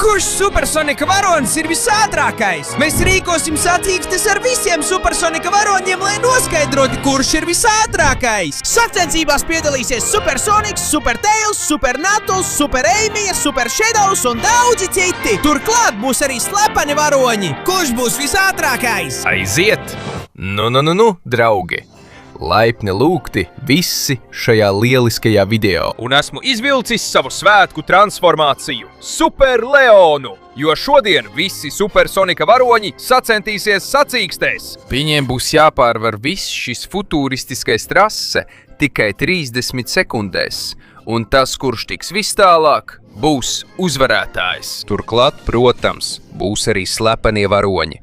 Kurš Supersonika varonis ir visātrākais? Mēs rīkosim sacīkstes ar visiem Supersonika varoņiem, lai noskaidrotu, kurš ir visātrākais. Sacensībās piedalīsies Supersonics, Supertails, Supernattles, Superamija, Supershadows un daudzi citi. Turklāt būs arī slepeni varoņi. Kurš būs visātrākais? Aiziet! Nu, draugi! Laipni lūgti visi šajā lieliskajā video. Un esmu izvilcis savu svētku transformāciju – Super Leonu, jo šodien visi Supersonika varoņi sacentīsies sacīkstēs. Viņiem būs jāpārvar viss šis futūristiskais trase tikai 30 sekundēs, un tas, kurš tiks vis tālāk, būs uzvarētājs. Turklāt, protams, būs arī slepenie varoņi.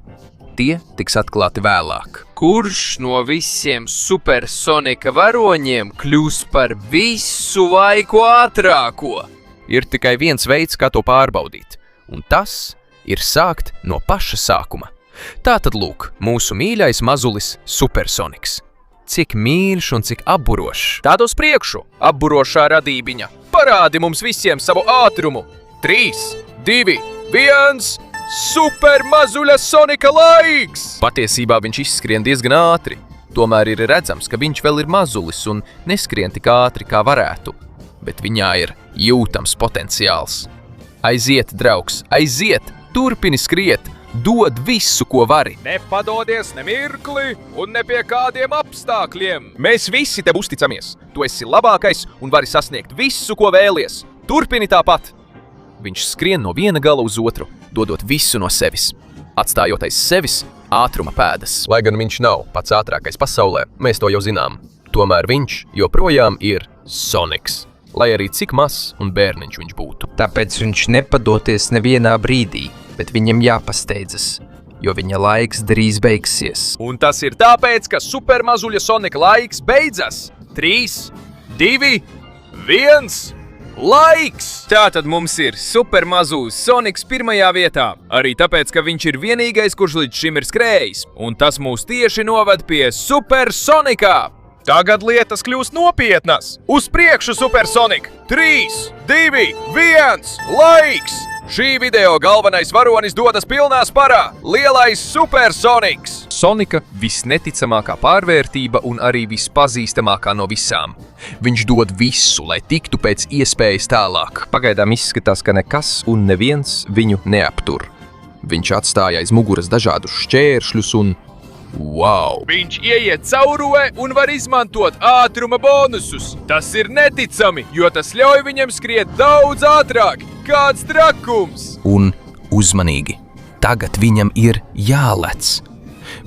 Tie tiks atklāti vēlāk. Kurš no visiem Supersonika varoņiem kļūs par visu laiku ātrāko? Ir tikai viens veids, kā to pārbaudīt, un tas ir sākt no paša sākuma. Tātad lūk, mūsu mīļais mazulis Supersoniks. Cik mīļš un cik apburošs. Tād uz priekšu, apburošā radībiņa. Parādi mums visiem savu ātrumu. 3, 2, 1... Super mazuļa Sonika laiks! Patiesībā viņš izskrien diezgan ātri. Tomēr ir redzams, ka viņš vēl ir mazulis un neskrien tik ātri, kā varētu. Bet viņā ir jūtams potenciāls. Aiziet, draugs, aiziet! Turpini skriet! Dod visu, ko vari! Nepadodies ne mirkli un ne pie kādiem apstākļiem! Mēs visi tev uzticamies! Tu esi labākais un vari sasniegt visu, ko vēlies! Turpini tāpat! Viņš skrien no viena gala uz otru, dodot visu no sevis, atstājot aiz sevis ātruma pēdas. Lai gan viņš nav pats ātrākais pasaulē, mēs to jau zinām. Tomēr viņš joprojām ir Soniks, lai arī cik mazs un bērniņš viņš būtu. Tāpēc viņš nepadoties nevienā brīdī, bet viņam jāpasteidzas, jo viņa laiks drīz beigsies. Un tas ir tāpēc, ka supermazuļa Sonika laiks beidzas. 3, 2, 1... Laiks! Tātad mums ir supermazūs Soniks pirmajā vietā, arī tāpēc, ka viņš ir vienīgais, kurš līdz šim ir skrējis, un tas mūs tieši noved pie Supersonikā. Tagad lietas kļūst nopietnas! Uz priekšu, Supersonik! 3, 2, 1, laiks! Šī video galvenais varonis dodas pilnā sparā – lielais Supersoniks! Sonika visneticamākā pārvērtība un arī vispazīstamākā no visām. Viņš dod visu, lai tiktu pēc iespējas tālāk. Pagaidām izskatās, ka nekas un neviens viņu neaptur. Viņš atstāja aiz muguras dažādus šķēršļus un... Wow! Viņš ieiet caurulē un var izmantot ātruma bonusus. Tas ir neticami, jo tas ļauj viņam skriet daudz ātrāk. Kāds trakums! Un uzmanīgi, tagad viņam ir jālec.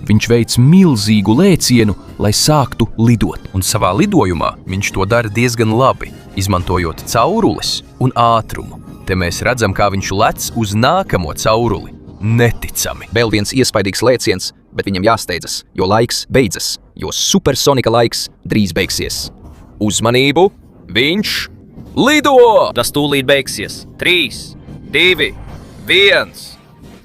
Viņš veic milzīgu lēcienu, lai sāktu lidot. Un savā lidojumā viņš to dara diezgan labi, izmantojot caurules un ātrumu. Te mēs redzam, kā viņš lec uz nākamo cauruli. Neticami! Vēl viens iespaidīgs lēciens, bet viņam jāsteidzas, jo laiks beidzas, jo Supersonika laiks drīz beigsies. Uzmanību! Viņš lido! Tas tūlīt beigsies. 3, 2, 1...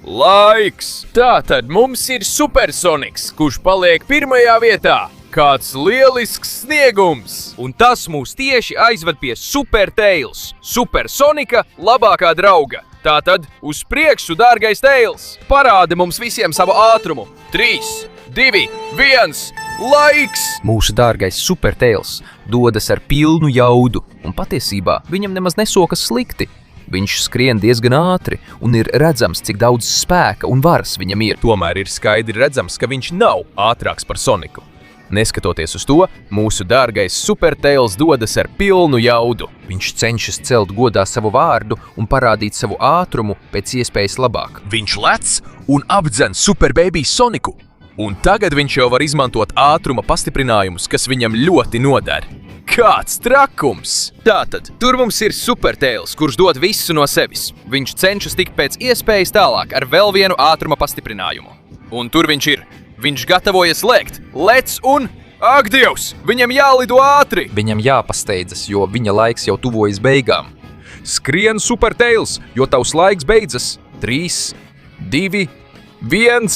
Laiks! Tātad mums ir Supersoniks, kurš paliek pirmajā vietā. Kāds lielisks sniegums! Un tas mūs tieši aizved pie Supertails, Supersonika labākā drauga. Tātad uz priekšu, dārgais Tails! Parādi mums visiem savu ātrumu! 3, 2, 1... Laiks! Mūsu dārgais Supertails dodas ar pilnu jaudu, un patiesībā viņam nemaz nesokas slikti. Viņš skrien diezgan ātri, un ir redzams, cik daudz spēka un varas viņam ir. Tomēr ir skaidri redzams, ka viņš nav ātrāks par Soniku. Neskatoties uz to, mūsu dārgais Supertails dodas ar pilnu jaudu. Viņš cenšas celt godā savu vārdu un parādīt savu ātrumu pēc iespējas labāk. Viņš lec un apdzen Superbaby Soniku. Un tagad viņš jau var izmantot ātruma pastiprinājumus, kas viņam ļoti noder. Kāds trakums! Tātad, tur mums ir Supertails, kurš dod visu no sevis. Viņš cenšas tikt pēc iespējas tālāk ar vēl vienu ātruma pastiprinājumu. Un tur viņš ir. Viņš gatavojas lēkt. Lec un... Ak, Dievs! Viņam jālido ātri! Viņam jāpasteidzas, jo viņa laiks jau tuvojas beigām. Skrien, Supertails, jo tavs laiks beidzas. 3, 2, 1...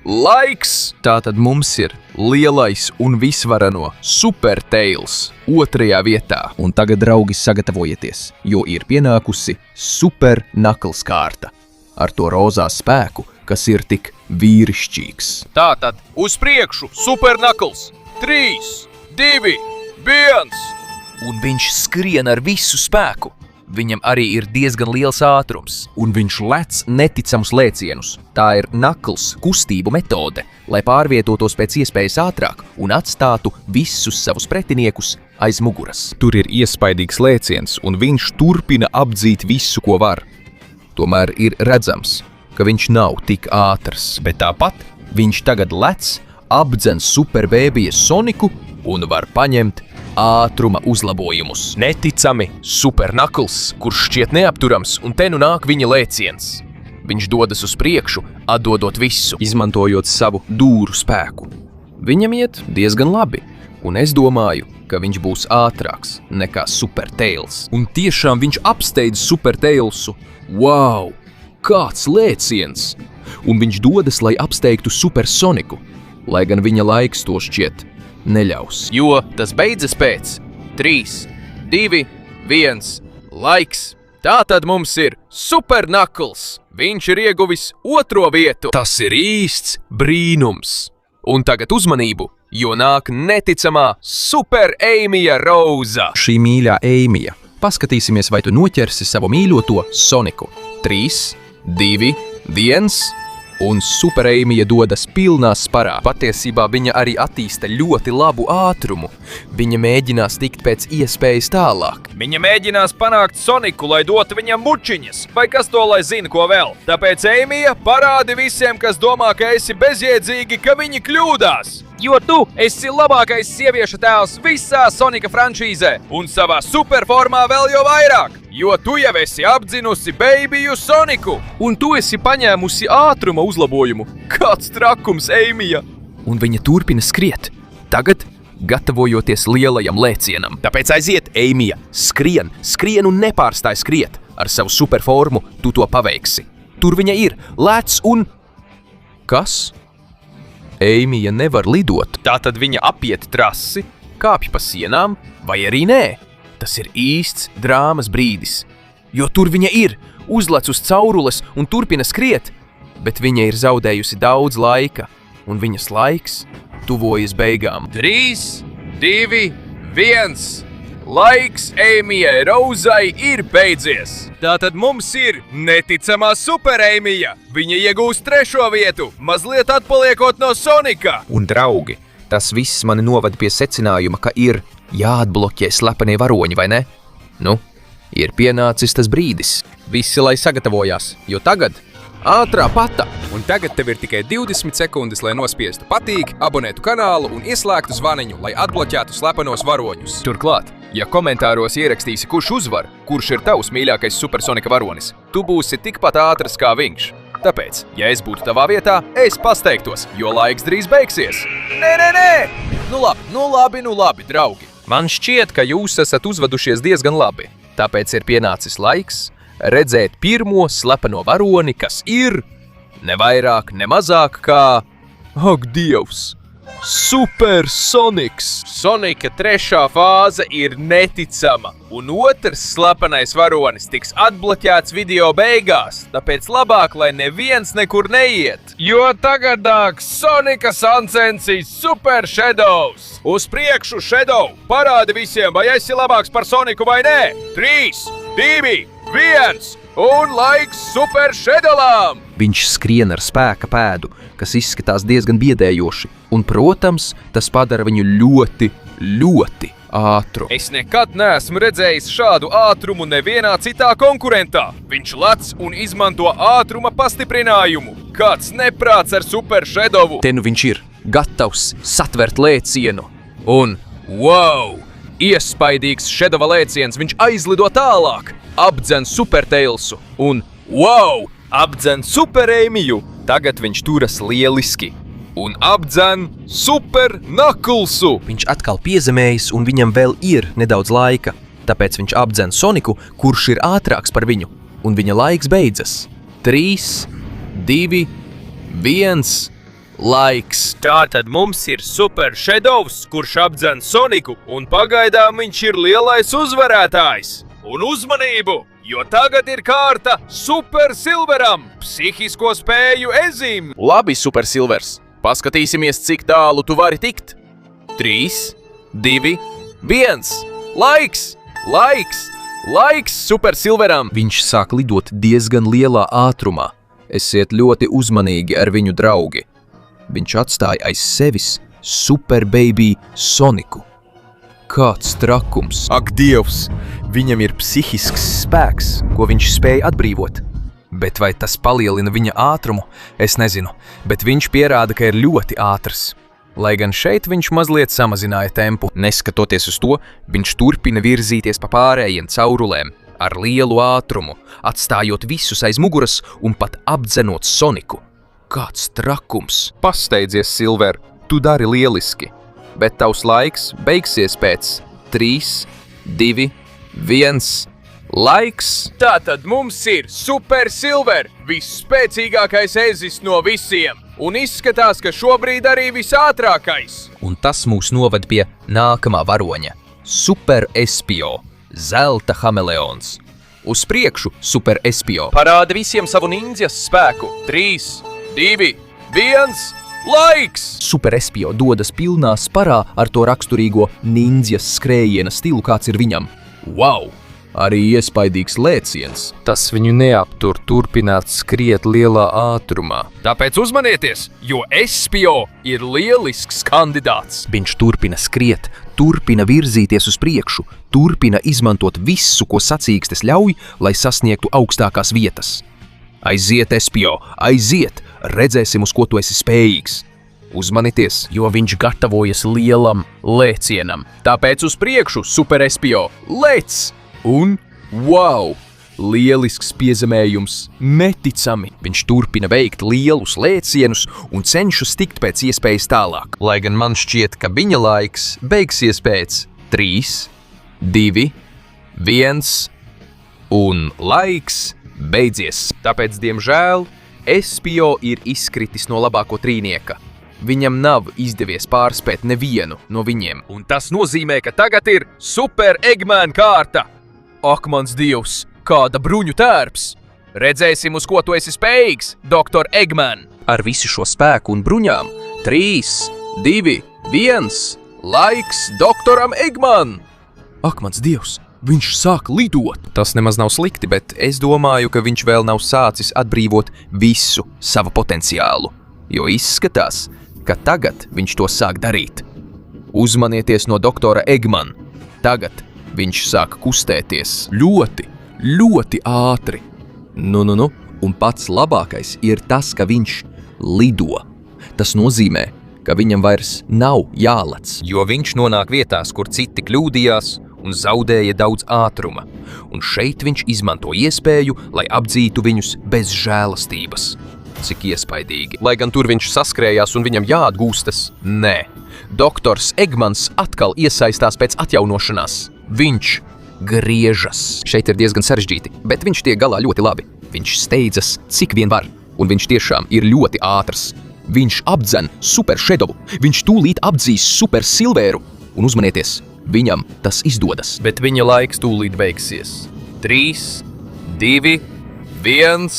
laiks! Tātad mums ir lielais un visvarano Super Tails 2. vietā. Un tagad, draugi, sagatavojieties, jo ir pienākusi Super Knuckles kārta ar to rozā spēku, kas ir tik vīrišķīgs. Tātad uz priekšu Super Knuckles! 3, 2, 1! Un viņš skrien ar visu spēku. Viņam arī ir diezgan liels ātrums. Un viņš lec neticamus lēcienus. Tā ir Knuckles kustību metode, lai pārvietotos pēc iespējas ātrāk un atstātu visus savus pretiniekus aiz muguras. Tur ir iespaidīgs lēciens, un viņš turpina apdzīt visu, ko var. Tomēr ir redzams, ka viņš nav tik ātrs, bet tāpat viņš tagad lec, apdzen superbēbijas Soniku un var paņemt ātruma uzlabojumus. Neticami Super Knuckles, kurš šķiet neapturams, un te nu nāk viņa lēciens. Viņš dodas uz priekšu, atdodot visu. Izmantojot savu dūru spēku. Viņam iet diezgan labi, un es domāju, ka viņš būs ātrāks nekā Super Tails. Un tiešām viņš apsteidz Super Tailsu. Wow! Kāds lēciens! Un viņš dodas, lai apsteigtu Super Soniku, lai gan viņa laiks to šķiet neļaus. Jo tas beidzas pēc 3, 2, 1, laiks. Tātad mums ir Super Knuckles. Viņš ir ieguvis 2. vietu. Tas ir īsts brīnums. Un tagad uzmanību, jo nāk neticamā Super Amija Rosa. Šī mīļā Ēmija. Paskatīsimies, vai tu noķersi savu mīļoto Soniku. 3, 2, 1... Un Super Amija dodas pilnā sparā. Patiesībā viņa arī attīsta ļoti labu ātrumu. Viņa mēģinās tikt pēc iespējas tālāk. Viņa mēģinās panākt Soniku, lai dotu viņam mučiņas, vai kas to lai zina, ko vēl. Tāpēc, Ēmija, parādi visiem, kas domā, ka esi bezjēdzīgi, ka viņi kļūdās. Jo tu esi labākais sieviešu tēls visā Sonika franšīzē, un savā superformā vēl jau vairāk, jo tu jau esi apdzinusi Babyju Soniku. Un tu esi paņēmusi ātruma uzlabojumu. Kāds trakums, Ēmija! Un viņa turpina skriet. Tagad gatavojoties lielajam lēcienam. Tāpēc aiziet, Ēmija, skrien un nepārstāj skriet. Ar savu superformu tu to paveiksi. Tur viņa ir, lēc un... Kas? Ēmija nevar lidot. Tātad viņa apiet trasi, Kāpj pa sienām, vai arī nē. Tas ir īsts drāmas brīdis. Jo tur viņa ir, uzlec uz caurules un turpina skriet. Bet viņa ir zaudējusi daudz laika, un viņas laiks tuvojas beigām. 3, 2, 1. Laiks Ēmijai Rozai ir beidzies. Tātad mums ir neticamā Super Ēmija. Viņa iegūst 3. vietu, mazliet atpaliekot no Sonika. Un, draugi, tas viss mani novada pie secinājuma, ka ir jāatbloķē slepenie varoņi, vai ne? Nu, ir pienācis tas brīdis. Visi, lai sagatavojās, jo tagad ātrā pata. Un tagad tev ir tikai 20 sekundes, lai nospiestu patīk, abonētu kanālu un ieslēgtu zvaniņu, lai atbloķētu slepenos varoņus. Turklāt, ja komentāros ierakstīsi, kurš uzvar, kurš ir tavs mīļākais Supersonika varonis, tu būsi tikpat ātrs kā viņš. Tāpēc, ja es būtu tavā vietā, es pasteigtos, jo laiks drīz beigsies. Nē! Nu labi, draugi. Man šķiet, ka jūs esat uzvedušies diezgan labi. Tāpēc ir pienācis laiks redzēt pirmo slepeno varoni, kas ir ne vairāk, ne mazāk kā... Ak, Dievs! Super Soniks! Sonika 3. fāze ir neticama, un 2. slepenais varonis tiks atbloķēts video beigās, tāpēc labāk, lai neviens nekur neiet. Jo tagad nāk Sonika Sansensijas Super Shadows. Uz priekšu, Shadow! Parādi visiem, vai esi labāks par Soniku vai nē! 3, 2, 1! Un laiks Super Shadowām! Viņš skrien ar spēka pēdu, kas izskatās diezgan biedējoši, un, protams, tas padara viņu ļoti, ļoti ātru. Es nekad neesmu redzējis šādu ātrumu nevienā citā konkurentā. Viņš lec un izmanto ātruma pastiprinājumu. Kāds neprāts ar Super Shadowu. Te nu viņš ir gatavs satvert lēcienu. Un, wow! Iespaidīgs Shadowa lēciens, viņš aizlido tālāk, apdzen Super Tailsu un, wow! Apdzen Super Ēmiju. Tagad viņš turas lieliski. Un apdzen Super Knucklesu. Viņš atkal piezemējas, un viņam vēl ir nedaudz laika. Tāpēc viņš apdzen Soniku, kurš ir ātrāks par viņu. Un viņa laiks beidzas. 3, 2, 1... laiks. Tātad mums ir Super Shadows, kurš apdzen Soniku, un pagaidām viņš ir lielais uzvarētājs. Un uzmanību, jo tagad ir kārta Super Silveram, psihisko spēju ezim. Labi, Super Silvers, paskatīsimies, cik tālu tu vari tikt. 3, 2, 1, laiks, laiks, laiks Super Silveram. Viņš sāk lidot diezgan lielā ātrumā. Esiet ļoti uzmanīgi ar viņu draugi. Viņš atstāja aiz sevis Super Baby Soniku. Kāds trakums! Ak, Dievs! Viņam ir psihisks spēks, ko viņš spēja atbrīvot. Bet vai tas palielina viņa ātrumu? Es nezinu, bet viņš pierāda, ka ir ļoti ātrs. Lai gan šeit viņš mazliet samazināja tempu. Neskatoties uz to, viņš turpina virzīties pa pārējiem caurulēm ar lielu ātrumu, atstājot visus aiz muguras un pat apdzenot Soniku. Kāds trakums! Pasteidzies, Silver, tu dari lieliski, bet tavs laiks beigsies pēc 3, 2, 1, laiks! Tātad mums ir Super Silver, visspēcīgākais ezis no visiem, un izskatās, ka šobrīd arī visātrākais. Un tas mūs noved pie nākamā varoņa – Super Espio, zelta hameleons. Uz priekšu, Super Espio! Parāda visiem savu ninjas spēku. 3, 2, 1, laiks! Super Espio dodas pilnā sparā ar to raksturīgo ninjas skrējiena stilu, kāds ir viņam. Wow! Arī iespaidīgs lēciens. Tas viņu neaptur turpināt skriet lielā ātrumā. Tāpēc uzmanieties, jo Espio ir lielisks kandidāts. Viņš turpina skriet, turpina virzīties uz priekšu, turpina izmantot visu, ko sacīkstes ļauj, lai sasniegtu augstākās vietas. Aiziet, Espio, aiziet! Redzēsim, uz ko tu esi spējīgs. Uzmanieties, jo viņš gatavojas lielam lēcienam. Tāpēc uz priekšu, Super Espio, lēc! Un, wow! Lielisks piezemējums, neticami! Viņš turpina veikt lielus lēcienus un cenšas tikt pēc iespējas tālāk. Lai gan man šķiet, ka viņa laiks beigsies pēc 3, 2, 1 un laiks beidzies. Tāpēc, diemžēl, Espio ir izkritis no labāko trīnieka. Viņam nav izdevies pārspēt nevienu no viņiem. Un tas nozīmē, ka tagad ir Super Eggman kārta. Ak, mans Dievs, kāda bruņu tērps! Redzēsim, uz ko tu esi spējīgs, Dr. Eggman! Ar visu šo spēku un bruņām 3, 2, 1, laiks doktoram Eggman! Ak, mans Dievs, viņš sāk lidot! Tas nemaz nav slikti, bet es domāju, ka viņš vēl nav sācis atbrīvot visu savu potenciālu, jo izskatās, ka tagad viņš to sāk darīt. Uzmanieties no doktora Eggman. Tagad viņš sāk kustēties ļoti, ļoti ātri. Nu, un pats labākais ir tas, ka viņš lido. Tas nozīmē, ka viņam vairs nav jālec, jo viņš nonāk vietās, kur citi kļūdījās un zaudēja daudz ātruma. Un šeit viņš izmanto iespēju, lai apdzītu viņus bez žēlastības. Cik iespaidīgi. Lai gan tur viņš saskrējās un viņam jāatgūstas, nē. Doktors Eggmans atkal iesaistās pēc atjaunošanās. Viņš griežas. Šeit ir diezgan sarežģīti, bet viņš tiek galā ļoti labi. Viņš steidzas, cik vien var, un viņš tiešām ir ļoti ātrs. Viņš apdzen Super Shadowu, viņš tūlīt apdzīs Super Silveru, un uzmanieties, viņam tas izdodas. Bet viņa laiks tūlīt beigsies. 3, 2, 1,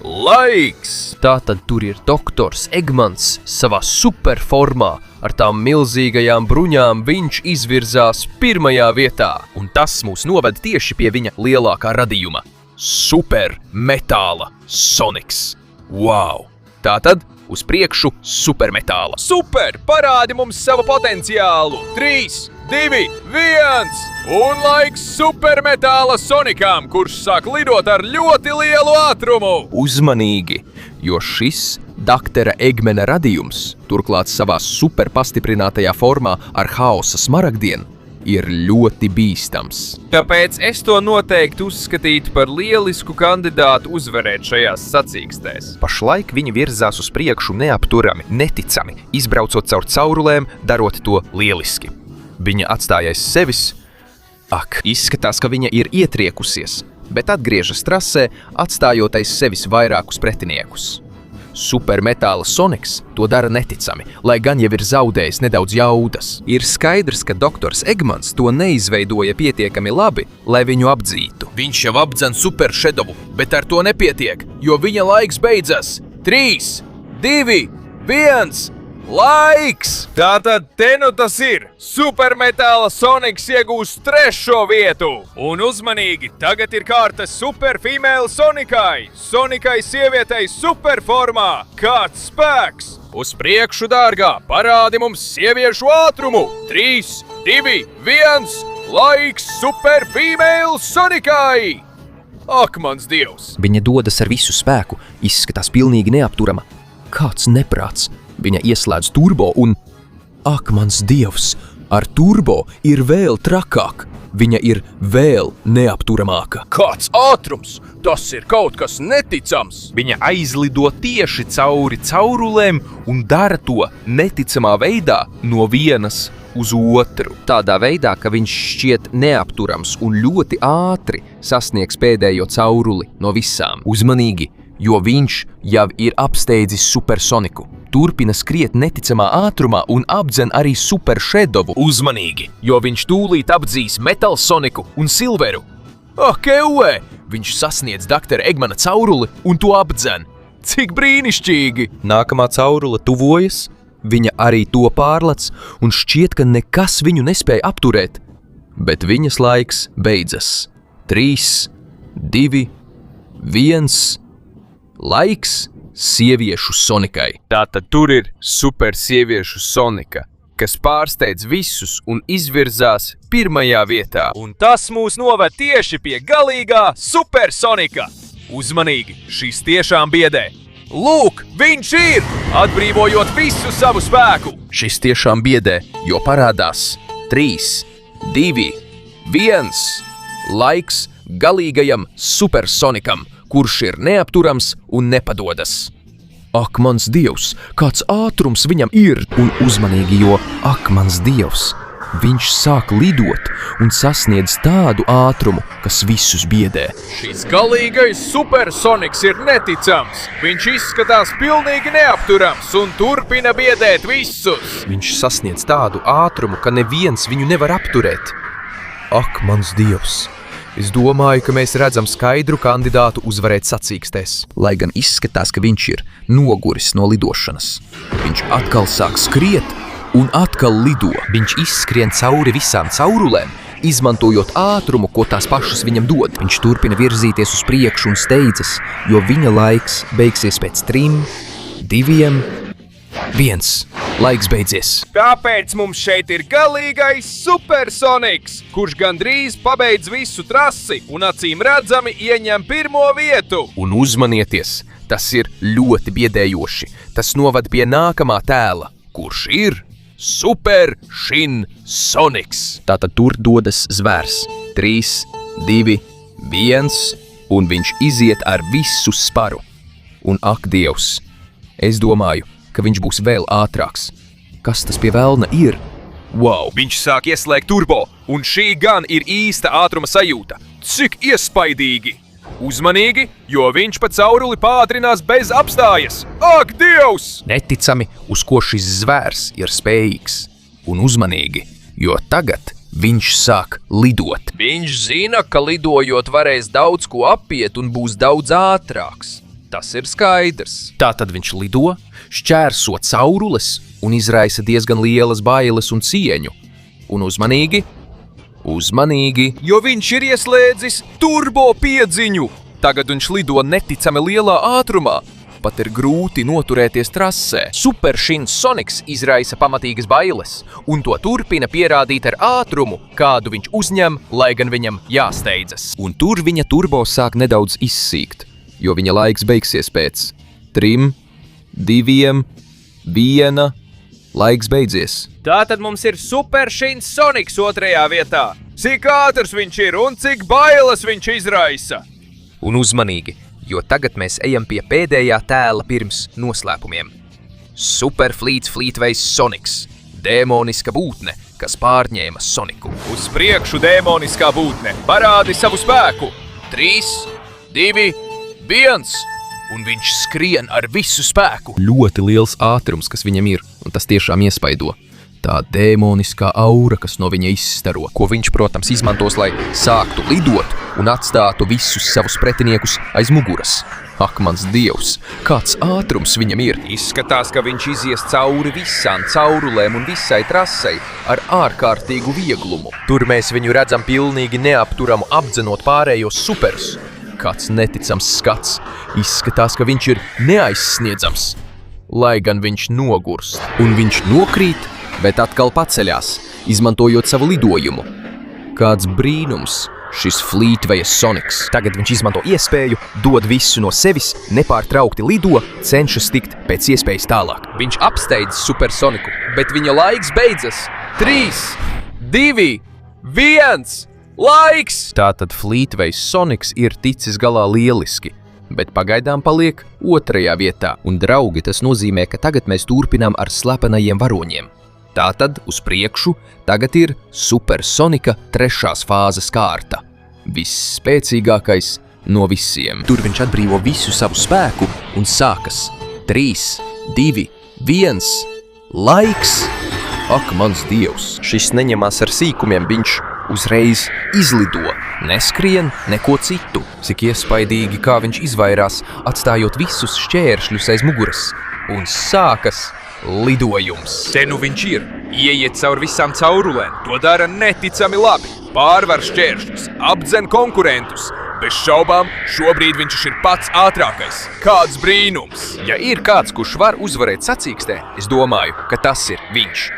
laiks! Tātad tur ir doktors Eggmans savā superformā. Ar tām milzīgajām bruņām viņš izvirzās pirmajā vietā, un tas mūs noved tieši pie viņa lielākā radījuma – Super Metāla Sonics. Wow! Tātad uz priekšu Super Metāla. Super! Parādi mums savu potenciālu! 3, 2, 1! Un laiks Super Metāla Sonikām, kurš sāk lidot ar ļoti lielu ātrumu! Uzmanīgi, jo šis Dr. Eggmana radījums, turklāt savā super pastiprinātajā formā ar haosa smaragdiem, ir ļoti bīstams. Tāpēc es to noteikti uzskatītu par lielisku kandidātu uzvarēt šajās sacīkstēs. Pašlaik viņi virzās uz priekšu neapturami, neticami, izbraucot caur caurulēm, darot to lieliski. Viņa atstāja aiz sevis. Ak, izskatās, ka viņa ir ietriekusies, bet atgriežas trasē, atstājot aiz sevis vairākus pretiniekus. Supermetāla Sonics to dara neticami, lai gan jau ir zaudējis nedaudz jaudas. Ir skaidrs, ka doktors Eggmans to neizveidoja pietiekami labi, lai viņu apdzītu. Viņš jau apdzen Super Shadowu, bet ar to nepietiek, jo viņa laiks beidzas. 3, 2, 1... Laiks! Tātad te nu tas ir! Supermetāla Sonics iegūst 3. vietu! Un uzmanīgi, tagad ir kārta Super Female Sonikai! Sonikai sievietei superformā! Kāds spēks! Uz priekšu, dārgā! Parādi mums sieviešu ātrumu! 3, 2, 1... Laiks Super Female Sonikai! Ak, mans dievs! Viņa dodas ar visu spēku, izskatās pilnīgi neapturama. Kāds neprāts! Viņa ieslēdz turbo un... Ak, mans dievs! Ar turbo ir vēl trakāk! Viņa ir vēl neapturamāka! Kāds ātrums! Tas ir kaut kas neticams! Viņa aizlido tieši cauri caurulēm un dara to neticamā veidā no vienas uz otru. Tādā veidā, ka viņš šķiet neapturams un ļoti ātri sasniegs pēdējo cauruli no visām. Uzmanīgi, jo viņš jau ir apsteidzis Supersoniku. Turpina skriet neticamā ātrumā un apdzen arī Super Shadowu. Uzmanīgi, jo viņš tūlīt apdzīs Metal Soniku un Silveru. Keuē! Viņš sasniedz Dr. Eggmana cauruli un to apdzen. Cik brīnišķīgi! Nākamā caurule tuvojas, viņa arī to pārlec un šķiet, ka nekas viņu nespēja apturēt. Bet viņas laiks beidzas. 3, 2, 1... Laiks sieviešu Sonikai. Tātad tur ir super sieviešu Sonika, kas pārsteidz visus un izvirzās 1. vietā. Un tas mūs noved tieši pie galīgā Super Sonika. Uzmanīgi, šis tiešām biedē. Lūk, viņš ir, atbrīvojot visu savu spēku. Šis tiešām biedē, jo parādās 3, 2, 1... Laiks galīgajam Supersonikam, kurš ir neapturams un nepadodas. Ak, mans dievs, kāds ātrums viņam ir! Un uzmanīgi, jo, ak, mans dievs, viņš sāk lidot un sasniedz tādu ātrumu, kas visus biedē. Šis galīgais Supersoniks ir neticams. Viņš izskatās pilnīgi neapturams un turpina biedēt visus. Viņš sasniedz tādu ātrumu, ka neviens viņu nevar apturēt. Ak, mans dievs! Es domāju, ka mēs redzam skaidru kandidātu uzvarēt sacīkstēs, lai gan izskatās, ka viņš ir noguris no lidošanas. Viņš atkal sāk skriet un atkal lido. Viņš izskrien cauri visām caurulēm, izmantojot ātrumu, ko tās pašas viņam dod. Viņš turpina virzīties uz priekšu un steidzas, jo viņa laiks beigsies pēc 3, 2, 1. Laiks beidzies. Tāpēc mums šeit ir galīgais Supersoniks, kurš gandrīz pabeidz visu trasi un acīm redzami ieņem 1. vietu. Un uzmanieties, tas ir ļoti biedējoši. Tas novad pie nākamā tēla, kurš ir Super Shin Sonics. Tātad tur dodas zvērs. 3, 2, 1, un viņš iziet ar visu sparu. Un ak, Dievs, es domāju, ka viņš būs vēl ātrāks. Kas tas pie velna ir? Wow, viņš sāk ieslēgt turbo, un šī gan ir īsta ātruma sajūta. Cik iespaidīgi! Uzmanīgi, jo viņš pa cauruli pātrinās bez apstājas. Ak, Dievs! Neticami, uz ko šis zvērs ir spējīgs. Un uzmanīgi, jo tagad viņš sāk lidot. Viņš zina, ka lidojot varēs daudz ko apiet un būs daudz ātrāks. Tas ir skaidrs. Tātad viņš lido, šķērso caurules un izraisa diezgan lielas bailes un cieņu. Un uzmanīgi, jo viņš ir ieslēdzis turbo piedziņu. Tagad viņš lido neticami lielā ātrumā. Pat ir grūti noturēties trasē. Super Shin Sonics izraisa pamatīgas bailes, un to turpina pierādīt ar ātrumu, kādu viņš uzņem, lai gan viņam jāsteidzas. Un tur viņa turbo sāk nedaudz izsīkt, jo viņa laiks beigsies pēc 3, 2, 1, laiks beidzies. Tātad mums ir Super Shin Sonics 2. vietā. Cik ātrs viņš ir un cik bailes viņš izraisa. Un uzmanīgi, jo tagad mēs ejam pie pēdējā tēla pirms noslēpumiem. Super Fleetways Sonics, dēmoniska būtne, kas pārņēma Soniku. Uz priekšu, dēmoniskā būtne, parādi savu spēku. 3, 2, 1, un viņš skrien ar visu spēku. Ļoti liels ātrums, kas viņam ir, un tas tiešām iespaido. Tā dēmoniskā aura, kas no viņa izstaro, ko viņš, protams, izmantos, lai sāktu lidot un atstātu visus savus pretiniekus aiz muguras. Ak, mans Dievs, kāds ātrums viņam ir! Izskatās, ka viņš izies cauri visām caurulēm un visai trasei ar ārkārtīgu vieglumu. Tur mēs viņu redzam pilnīgi neapturamu apdzenot pārējos superus. Kāds neticams skats. Izskatās, ka viņš ir neaizsniedzams, lai gan viņš nogurst. Un viņš nokrīt, bet atkal paceļās, izmantojot savu lidojumu. Kāds brīnums! Šis Fleetveja Sonics. Tagad viņš izmanto iespēju, dod visu no sevis, nepārtraukti lido, cenšas tikt pēc iespējas tālāk. Viņš apsteidz Supersoniku, bet viņa laiks beidzas. 3, 2, 1, laiks! Tātad Fleetveja Sonics ir ticis galā lieliski, bet pagaidām paliek 2. vietā. Un, draugi, tas nozīmē, ka tagad mēs turpinām ar slepenajiem varoņiem. Tātad uz priekšu tagad ir Supersonika 3. fāzes kārta. Visspēcīgākais no visiem. Tur viņš atbrīvo visu savu spēku un sākas. 3, 2, 1, laiks! Ak, mans Dievs! Šis neņemās ar sīkumiem, viņš uzreiz izlido. Neskrien neko citu. Cik iespaidīgi, kā viņš izvairās, atstājot visus šķēršļus aiz muguras. Un sākas lidojums. Te nu viņš ir. Ieiet caur visām caurulēm. To dara neticami labi. Pārvar šķēršļus, apdzen konkurentus. Bez šaubām, šobrīd viņš ir pats ātrākais. Kāds brīnums! Ja ir kāds, kurš var uzvarēt sacīkstē, es domāju, ka tas ir viņš.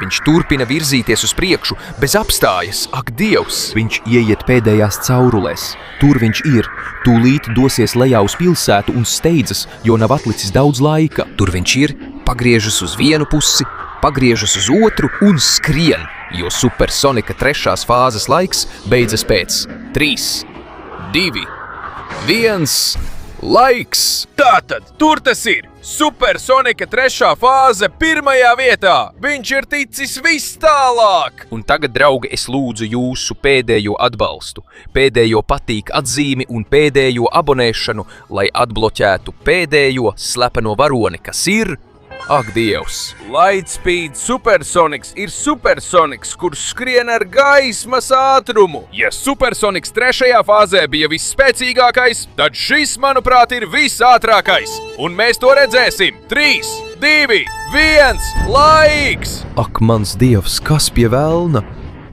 Viņš turpina virzīties uz priekšu, bez apstājas. Ak, Dievs! Viņš ieiet pēdējās caurulēs. Tur viņš ir. Tūlīt dosies lejā uz pilsētu un steidzas, jo nav atlicis daudz laika. Tur viņš ir, pagriežas uz vienu pusi, pagriežas uz otru un skrien, jo Supersonika 3. fāzes laiks beidzas pēc 3, 2, 1, laiks! Tātad, tur tas ir! Supersonika 3. fāze 1. vietā! Viņš ir ticis viss tālāk! Un tagad, draugi, es lūdzu jūsu pēdējo atbalstu, pēdējo patīk atzīmi un pēdējo abonēšanu, lai atbloķētu pēdējo slepeno varoni, kas ir... Ak, Dievs! Lightspeed Supersonics ir Supersonics, kurš skrien ar gaismas ātrumu. Ja Supersonics 3. fāzē bija visspēcīgākais, tad šis, manuprāt, ir visātrākais. Un mēs to redzēsim. 3, 2, 1, laiks! Ak, mans Dievs, kas pie velna?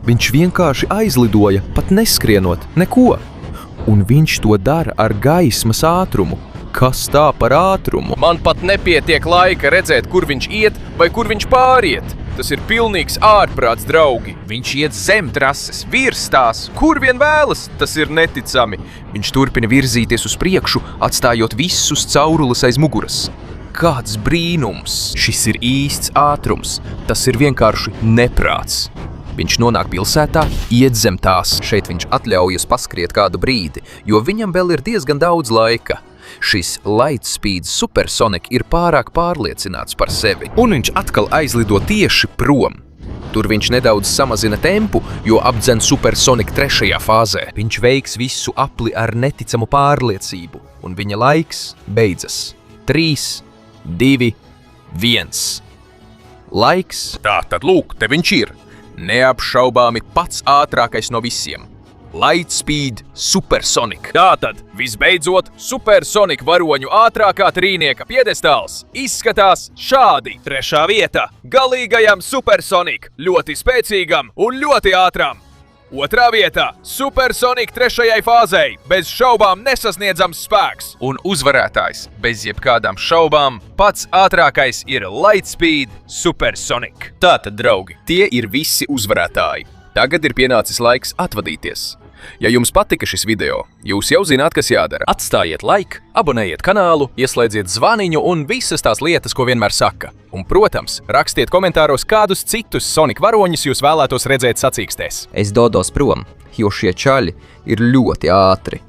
Viņš vienkārši aizlidoja, pat neskrienot, neko. Un viņš to dara ar gaismas ātrumu. Kas tā par ātrumu? Man pat nepietiek laika redzēt, kur viņš iet vai kur viņš pāriet. Tas ir pilnīgs ārprāts, draugi. Viņš iet zem trases, virs tās, kur vien vēlas. Tas ir neticami. Viņš turpina virzīties uz priekšu, atstājot visus caurules aiz muguras. Kāds brīnums! Šis ir īsts ātrums. Tas ir vienkārši neprāts. Viņš nonāk pilsētā, iet zem tās. Šeit viņš atļaujas paskriet kādu brīdi, jo viņam vēl ir diezgan daudz laika. Šis Lightspeed Supersonic ir pārāk pārliecināts par sevi, un viņš atkal aizlido tieši prom. Tur viņš nedaudz samazina tempu, jo apdzen Supersonic 3. fāzē. Viņš veiks visu apli ar neticamu pārliecību, un viņa laiks beidzas. 3, 2, 1. Laiks. Tātad, lūk, te viņš ir. Neapšaubāmi pats ātrākais no visiem. Lightspeed Supersonic. Tātad, visbeidzot, Supersonika varoņu ātrākā trīnieka piedestāls izskatās šādi. 3. vieta – galīgajam Supersonik, ļoti spēcīgam un ļoti ātram. 2. vietā – Supersonika 3. fāzei, bez šaubām nesasniedzams spēks. Un uzvarētājs, bez jebkādām šaubām, pats ātrākais ir Lightspeed Supersonic. Tātad, draugi, tie ir visi uzvarētāji. Tagad ir pienācis laiks atvadīties. Ja jums patika šis video, jūs jau zināt, kas jādara. Atstājiet like, abonējiet kanālu, ieslēdziet zvaniņu un visas tās lietas, ko vienmēr saka. Un, protams, rakstiet komentāros, kādus citus Sonic varoņus jūs vēlētos redzēt sacīkstēs. Es dodos prom, jo šie čaļi ir ļoti ātri.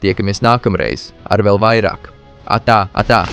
Tiekamies nākamreiz ar vēl vairāk. Atā, atā!